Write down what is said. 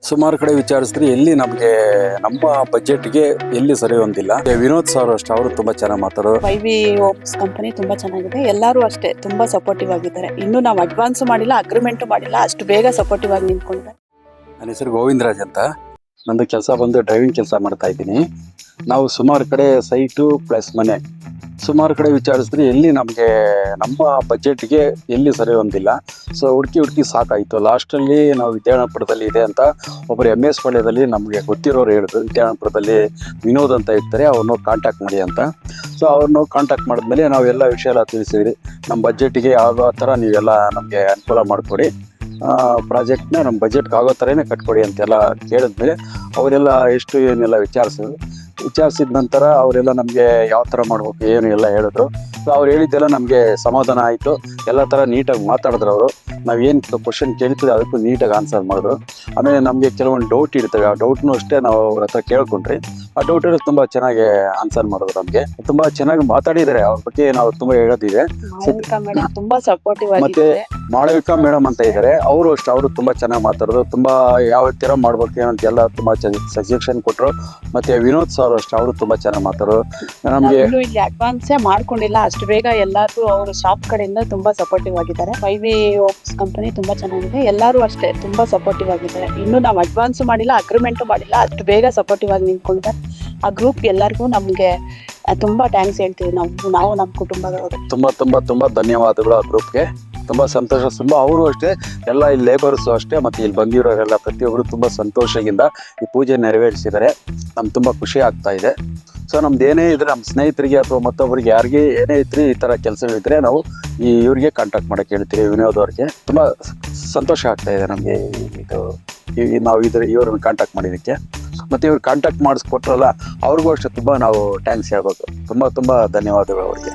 ಸುಮಾರು ಕಡೆ ವಿಚಾರಿಸಿದ್ರೆ ಎಲ್ಲಿ ನಮಗೆ ನಮ್ಮ ಬಜೆಟ್ಗೆ ಎಲ್ಲಿ ಸರಿ ಹೊಂದಿಲ್ಲ. ವಿನೋದ್ ಸರ್ ಅಷ್ಟೇ, ಅವರು ತುಂಬಾ ಚೆನ್ನಾಗಿ ಮಾತಾಡೋರು. ವೈವಿ ಹೋಮ್ಸ್ ಕಂಪನಿ ತುಂಬಾ ಚೆನ್ನಾಗಿದೆ. ಎಲ್ಲರೂ ಅಷ್ಟೇ ತುಂಬಾ ಸಪೋರ್ಟಿವ್ ಆಗಿದ್ದಾರೆ. ಇನ್ನು ನಾವು ಅಡ್ವಾನ್ಸ್ ಮಾಡಿಲ್ಲ, ಅಗ್ರಿಮೆಂಟ್ ಮಾಡಿಲ್ಲ, ಅಷ್ಟು ಬೇಗ ಸಪೋರ್ಟಿವ್ ಆಗಿ ನಿಂತ್ಕೊಂಡಿದ್ದಾರೆ. ನನ್ನ ಹೆಸರು ಗೋವಿಂದರಾಜ್ ಅಂತ. ನಂದು ಕೆಲಸ ಬಂದು ಡ್ರೈವಿಂಗ್ ಕೆಲಸ ಮಾಡ್ತಾ ಇದ್ದೀನಿ. ನಾವು ಸುಮಾರು ಕಡೆ ಸೈಟು ಪ್ಲಸ್ ಮನೆ ಸುಮಾರು ಕಡೆ ವಿಚಾರಿಸಿದ್ರೆ ಎಲ್ಲಿ ನಮಗೆ ನಮ್ಮ ಬಜೆಟ್ಗೆ ಎಲ್ಲಿ ಸರಿ ಹೊಂದಿಲ್ಲ. ಸೊ ಹುಡುಕಿ ಸಾಕಾಯಿತು. ಲಾಸ್ಟಲ್ಲಿ ನಾವು ವಿದ್ಯಾನಪುರದಲ್ಲಿ ಇದೆ ಅಂತ ಒಬ್ಬರು MS ಪಾಳ್ಯದಲ್ಲಿ ನಮಗೆ ಗೊತ್ತಿರೋರು ಹೇಳಿದ್ರು, ವಿದ್ಯಾನಪುರದಲ್ಲಿ ವಿನೋದ್ ಅಂತ ಇರ್ತಾರೆ, ಅವ್ರನ್ನ ಕಾಂಟ್ಯಾಕ್ಟ್ ಮಾಡಿ ಅಂತ. ಸೊ ಅವ್ರನ್ನ ಕಾಂಟ್ಯಾಕ್ಟ್ ಮಾಡಿದ್ಮೇಲೆ ನಾವು ಎಲ್ಲ ವಿಷಯ ಎಲ್ಲ ತಿಳಿಸಿದ್ರಿ. ನಮ್ಮ ಬಜೆಟ್ಗೆ ಆಗೋ ಥರ ನೀವೆಲ್ಲ ನಮಗೆ ಅನುಕೂಲ ಮಾಡಿಕೊಡಿ, ಪ್ರಾಜೆಕ್ಟ್ನ ನಮ್ಮ ಬಜೆಟ್ಗೆ ಆಗೋ ಥರನೇ ಕಟ್ಕೊಡಿ ಅಂತೆಲ್ಲ ಕೇಳಿದ್ಮೇಲೆ ಅವರೆಲ್ಲ ಎಷ್ಟು ಏನೆಲ್ಲ ವಿಚಾರಿಸಿದ ನಂತರ ಅವರೆಲ್ಲ ನಮಗೆ ಯಾವ ಥರ ಮಾಡ್ಬೇಕು ಏನು ಎಲ್ಲ ಹೇಳಿದ್ರು. ಸೊ ಅವ್ರು ಹೇಳಿದ್ದೆಲ್ಲ ನಮಗೆ ಸಮಾಧಾನ ಆಯಿತು. ಎಲ್ಲ ಥರ ನೀಟಾಗಿ ಮಾತಾಡಿದ್ರು ಅವರು. ನಾವೇನು ಕ್ವಶನ್ ಕೇಳ್ತೀವಿ ಅದಕ್ಕೂ ನೀಟಾಗಿ ಆನ್ಸರ್ ಮಾಡಿದ್ರು. ಆಮೇಲೆ ನಮಗೆ ಕೆಲವೊಂದು ಡೌಟ್ ಇರ್ತವೆ, ಆ ಡೌಟ್ನು ಅಷ್ಟೇ ನಾವು ಅವ್ರ ಹತ್ರ ಕೇಳ್ಕೊಂಡ್ರಿ. ಆ ಡೌಟ್ ತುಂಬ ಚೆನ್ನಾಗಿ ಆನ್ಸರ್ ಮಾಡಿದ್ರು. ನಮಗೆ ತುಂಬ ಚೆನ್ನಾಗಿ ಮಾತಾಡಿದ್ದಾರೆ. ಅವ್ರ ಬಗ್ಗೆ ನಾವು ತುಂಬ ಹೇಳೋದಿದೆ. ತುಂಬಾ ಸಪೋರ್ಟಿವ್ ಮತ್ತೆ ಮಾಳವಿಕಾ ಮೇಡಮ್ ಅಂತ ಇದ್ದಾರೆ, ಅವರು ಅಷ್ಟೇ, ಅವರು ತುಂಬ ಚೆನ್ನಾಗಿ ಮಾತಾಡೋದು. ತುಂಬ ಯಾವ ಥರ ಮಾಡ್ಬೇಕು ಏನಂತೆಲ್ಲ ತುಂಬ ಸಜೆಷನ್ ಕೊಟ್ಟರು. ಮತ್ತೆ ವಿನೋದ್ ಸರ್ ಅಷ್ಟೇ, ಅವರು ತುಂಬ ಚೆನ್ನಾಗಿ ಮಾತಾಡೋರು. ನಮಗೆ ಇಲ್ಲಿ ಅಡ್ವಾನ್ಸೇ ಮಾಡ್ಕೊಂಡಿಲ್ಲ, ಅಷ್ಟು ಬೇಗ ಎಲ್ಲರೂ ಅವರು ಶಾಪ್ ಕಡೆಯಿಂದ ತುಂಬಾ ಸಪೋರ್ಟಿವ್ ಆಗಿದ್ದಾರೆ. ವೈವಿ ಹೋಮ್ಸ್ ಕಂಪನಿ ತುಂಬಾ ಚೆನ್ನಾಗಿದೆ. ಎಲ್ಲರೂ ಅಷ್ಟೇ ತುಂಬಾ ಸಪೋರ್ಟಿವ್ ಆಗಿದ್ದಾರೆ. ಇನ್ನು ನಾವು ಅಡ್ವಾನ್ಸ್ ಮಾಡಿಲ್ಲ, ಅಗ್ರಿಮೆಂಟ್ ಮಾಡಿಲ್ಲ, ಅಷ್ಟು ಬೇಗ ಸಪೋರ್ಟಿವ್ ಆಗಿ ನಿಂತ್ಕೊಂಡಿದ್ದಾರೆ. ಆ ಗ್ರೂಪ್ ಎಲ್ಲರಿಗೂ ನಮಗೆ ತುಂಬಾ ಥ್ಯಾಂಕ್ಸ್ ಹೇಳ್ತೀವಿ. ನಾವು ನಮ್ಮ ಕುಟುಂಬದವರು ತುಂಬ ಧನ್ಯವಾದಗಳು ಆ ಗ್ರೂಪ್ಗೆ. ತುಂಬ ಸಂತೋಷ. ತುಂಬ ಅವರು ಅಷ್ಟೇ, ಎಲ್ಲ ಇಲ್ಲಿ ಲೇಬರ್ಸು ಅಷ್ಟೇ, ಮತ್ತು ಇಲ್ಲಿ ಬಂದಿರೋರೆಲ್ಲ ಪ್ರತಿಯೊಬ್ಬರು ತುಂಬ ಸಂತೋಷದಿಂದ ಈ ಪೂಜೆ ನೆರವೇರಿಸಿದ್ದಾರೆ. ನಮ್ಗೆ ತುಂಬ ಖುಷಿ ಆಗ್ತಾ ಇದೆ. ಸೊ ನಮ್ದು ಏನೇ ಇದ್ರೆ ನಮ್ಮ ಸ್ನೇಹಿತರಿಗೆ ಅಥವಾ ಮತ್ತೊಬ್ಬರಿಗೆ ಯಾರಿಗೆ ಏನೇ ಇದ್ರೆ ಈ ಥರ ಕೆಲಸಗಳಿದ್ರೆ ನಾವು ಇವ್ರಿಗೆ ಕಾಂಟ್ಯಾಕ್ಟ್ ಮಾಡೋಕ್ಕೆ ಹೇಳ್ತೀವಿ. ವಿನೋದ್ ಅವ್ರಿಗೆ ತುಂಬ ಸಂತೋಷ ಆಗ್ತಾ ಇದೆ ನಮಗೆ ನಾವು ಇವ್ರನ್ನ ಕಾಂಟ್ಯಾಕ್ಟ್ ಮಾಡಿದ್ದಕ್ಕೆ. ಮತ್ತು ಇವ್ರು ಕಾಂಟ್ಯಾಕ್ಟ್ ಮಾಡಿಸ್ಕೊಟ್ರಲ್ಲ, ಅವ್ರಿಗೂ ಅಷ್ಟೇ ತುಂಬ ನಾವು ಥ್ಯಾಂಕ್ಸ್ ಹೇಳ್ಬೇಕು. ತುಂಬ ಧನ್ಯವಾದಗಳು ಅವ್ರಿಗೆ.